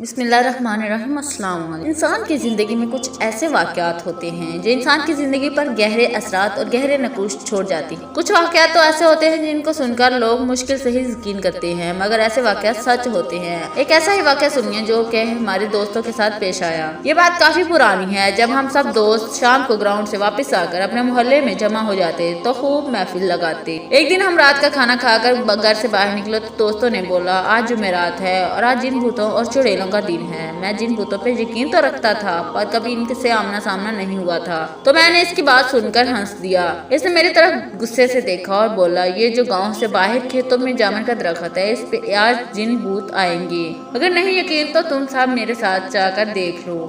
बिस्मिल्लाहिर्रहमानिर्रहीम। अस्सलाम वालेकुम। इंसान की ज़िंदगी में कुछ ऐसे वाक़यात होते हैं जो इंसान की ज़िंदगी पर गहरे असरात और गहरे नक़ूश छोड़ जाती हैं। कुछ वाक़यात तो ऐसे होते हैं जिनको सुनकर लोग मुश्किल से ही यकीन करते हैं, मगर ऐसे वाक़यात सच होते हैं। एक ऐसा ही वाक़या सुनिए जो कि हमारे दोस्तों के साथ पेश आया। ये बात काफ़ी पुरानी है। जब हम सब दोस्त शाम को ग्राउंड से वापस आकर अपने मोहल्ले में जमा हो जाते तो खूब महफिल लगाते। एक दिन हम रात का खाना खाकर घर से बाहर निकले तो दोस्तों ने बोला, आज जुमेरात है और आज जिन भूतों और चुड़ैलों का दिन है। मैं जिन भूतों पे यकीन तो रखता था पर कभी इनसे आमना सामना नहीं हुआ था, तो मैंने इसकी बात सुनकर हंस दिया। इसने मेरी तरफ गुस्से से देखा और बोला, ये जो गांव से बाहर खेतों में जामुन का दरख्त है, इस पे आज जिन भूत आएंगे। अगर नहीं यकीन तो तुम सब मेरे साथ जाकर देख लो।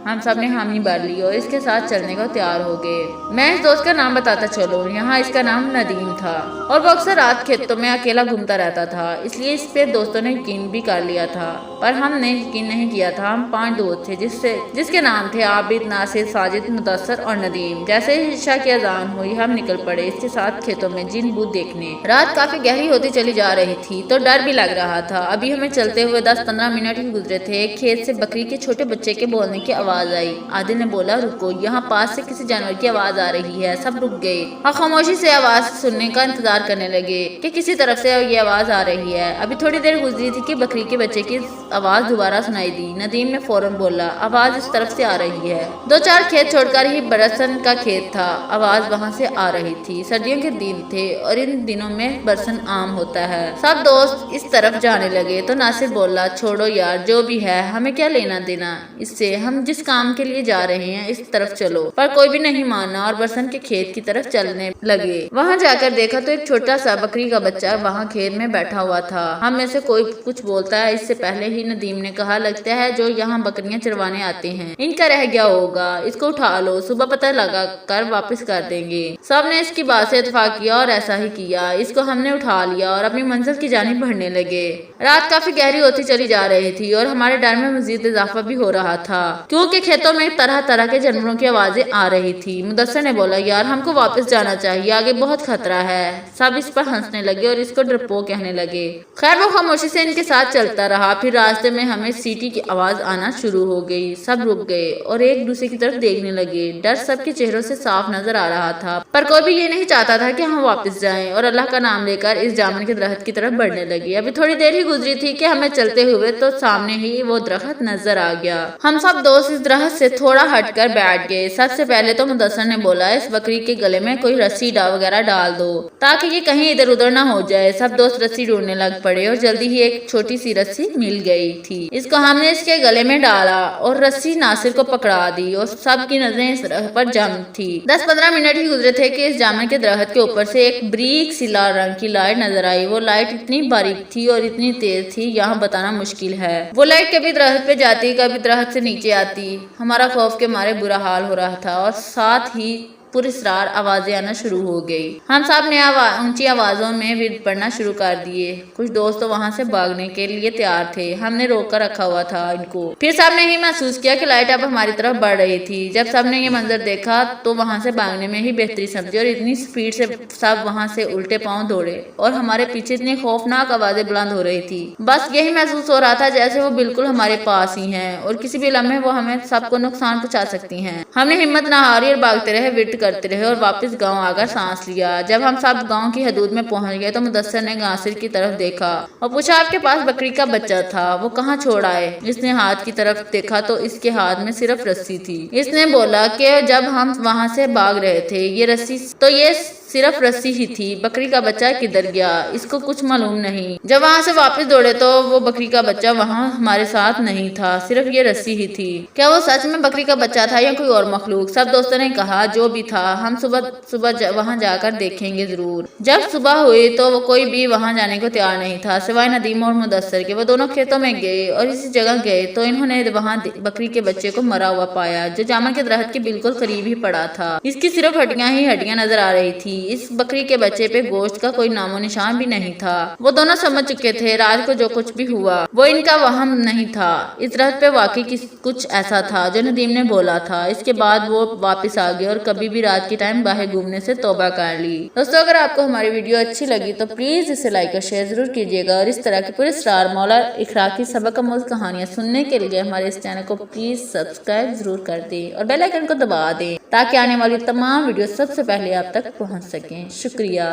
हम सब ने हामी भर ली और इसके साथ चलने को तैयार हो गए। मैं इस दोस्त का नाम बताता चलूं। यहाँ इसका नाम नदीम था और वो अक्सर रात खेतों में अकेला घूमता रहता था, इसलिए इस पे दोस्तों ने यकीन भी कर लिया था। पर हमने यकीन नहीं किया था। हम 5 दोस्त थे जिसके नाम थे आबिद, नासिर, साजिद, मुदस्सर और नदीम। जैसे ही इशा की अजान हुई हम निकल पड़े इसके साथ खेतों में जिन भूत देखने। रात काफी गहरी होती चली जा रही थी तो डर भी लग रहा था। अभी हमें चलते हुए 10-15 मिनट ही गुजरे थे। एक खेत से बकरी के छोटे बच्चे के बोलने की आवाज आई। आदिल ने बोला, रुको, यहाँ पास से किसी जानवर की आवाज आ रही है। सब रुक गए और खामोशी से आवाज सुनने का इंतजार करने लगे कि किसी तरफ से ये आवाज आ रही है। अभी थोड़ी देर गुजरी थी कि बकरी के बच्चे की आवाज दोबारा सुनाई दी। नदीम ने फौरन बोला, आवाज इस तरफ से आ रही है। 2-4 खेत छोड़कर ही बरसन का खेत था। आवाज वहाँ से आ रही थी। सर्दियों के दिन थे और इन दिनों में बरसन आम होता है। सब दोस्त इस तरफ जाने लगे तो नासिर बोला, छोड़ो यार, जो भी है हमें क्या लेना देना इससे, हम जिस काम के लिए जा रहे हैं इस तरफ चलो। पर कोई भी नहीं माना और बरसन के खेत की तरफ चलने लगे। वहाँ जाकर देखा तो एक छोटा सा बकरी का बच्चा वहाँ खेत में बैठा हुआ था। हम में से कोई कुछ बोलता है इससे पहले ही नदीम ने कहा, लगता है जो यहाँ बकरियां चरवाने आते हैं इनका रह गया होगा, इसको उठा लो, सुबह पता लगा कर वापस कर देंगे। सब ने इसकी बात से इत्तेफाक किया और ऐसा ही किया। इसको हमने उठा लिया और अपनी मंजिल की जानिब बढ़ने लगे। रात काफी गहरी होती चली जा रही थी और हमारे डर में मजीद इजाफा भी हो रहा था क्योंकि खेतों में तरह तरह के जानवरों की आवाजें आ रही थी। मुदस्सर ने बोला, यार हमको वापस जाना चाहिए, आगे बहुत खतरा है। सब इस पर हंसने लगे और इसको डरपोक कहने लगे। खैर वो खामोशी से इनके साथ चलता रहा। फिर रास्ते में हमें सीटी की आवाज आना शुरू हो गई। सब रुक गए और एक दूसरे की तरफ देखने लगे। डर सबके चेहरों से साफ नजर आ रहा था पर कोई भी ये नहीं चाहता था कि हम वापस जाएं और अल्लाह का नाम लेकर इस जामुन के दरख्त की तरफ बढ़ने लगे। अभी थोड़ी देर ही गुजरी थी कि हमें चलते हुए तो सामने ही वो दरख्त नजर आ गया। हम सब दोस्त इस दरख्त से थोड़ा हटकर बैठ गए। सबसे पहले तो मुदस्सर ने बोला, इस बकरी के गले में कोई रस्सी वगैरह डाल दो ताकि ये कहीं इधर उधर ना हो जाए। सब दोस्त रस्सी ढूंढने लग पड़े और जल्दी ही एक छोटी सी रस्सी मिल गई थी। इसको हमने इसके गले में डाला और रस्सी नासिर को पकड़ा दी और सबकी नजरें इस दरख्त पर जम थी। 10-15 मिनट ही गुजरे थे कि इस जामुन के दरख्त के ऊपर से एक बारीक सी लाल रंग की लाइट नजर आई। वो लाइट इतनी बारीक थी और इतनी तेज थी यहाँ बताना मुश्किल है। वो लाइट कभी दरख्त पे जाती कभी दरख्त से नीचे आती। हमारा खौफ के मारे बुरा हाल हो रहा था और साथ ही पुरस्रार आवाजें आना शुरू हो गई। हम सब ने ऊंची आवाजों में विर्द पढ़ना शुरू कर दिए। कुछ दोस्त तो वहां से भागने के लिए तैयार थे। हमने रोक कर रखा हुआ था इनको। फिर सबने ही महसूस किया कि लाइट अब हमारी तरफ बढ़ रही थी। जब सबने ये मंजर देखा तो वहां से भागने में ही बेहतरी समझी और इतनी स्पीड से सब वहां से उल्टे पांव दौड़े और हमारे पीछे इतनी खौफनाक आवाजें बुलंद हो रही थी। बस यही महसूस हो रहा था जैसे वो बिल्कुल हमारे पास ही है और किसी भी लम्हे वो हमें सबको नुकसान पहुंचा सकती है। हमने हिम्मत न हारी और भागते रहे, विर्द करते रहे और वापस गांव आकर सांस लिया। जब हम सब गांव की हदूद में पहुंच गए तो मुदस्सर ने नासिर की तरफ देखा और पूछा, आपके पास बकरी का बच्चा था, वो कहाँ छोड़ आए? इसने हाथ की तरफ देखा तो इसके हाथ में सिर्फ रस्सी थी। इसने बोला कि जब हम वहां से भाग रहे थे ये रस्सी तो ये सिर्फ रस्सी ही थी, बकरी का बच्चा किधर गया इसको कुछ मालूम नहीं। जब वहाँ से वापस दौड़े तो वो बकरी का बच्चा वहाँ हमारे साथ नहीं था, सिर्फ ये रस्सी ही थी। क्या वो सच में बकरी का बच्चा था या कोई और मखलूक? सब दोस्तों ने कहा, जो भी था हम सुबह वहाँ जाकर देखेंगे जरूर। जब सुबह हुई तो वो कोई भी वहाँ जाने को तैयार नहीं था सिवाय नदीम और मुदस्सर के। वो दोनों खेतों में गए और इसी जगह गए तो इन्होंने वहाँ बकरी के बच्चे को मरा हुआ पाया जो जामुन के दरख्त के बिल्कुल करीब ही पड़ा था। इसकी सिर्फ हड्डियां ही हड्डियां नजर आ रही थी। इस बकरी के बच्चे पे गोश्त का कोई नामो निशान भी नहीं था। वो दोनों समझ चुके थे रात को जो कुछ भी हुआ वो इनका वहम नहीं था। इस रात पे वाकई कुछ ऐसा था जो नदीम ने बोला था। इसके बाद वो वापस आ गए और कभी भी रात के टाइम बाहर घूमने से तौबा कर ली। दोस्तों, अगर आपको हमारी वीडियो अच्छी लगी तो प्लीज इसे लाइक और शेयर जरूर कीजिएगा और इस तरह की पूरे स्टार मौला इखरा की सबक आमूज़ कहानियां सुनने के लिए हमारे इस चैनल को प्लीज सब्सक्राइब जरूर कर दें और बेल आइकन को दबा दें ताकि आने वाली तमाम वीडियो सबसे पहले आप तक पहुंच सकें। शुक्रिया।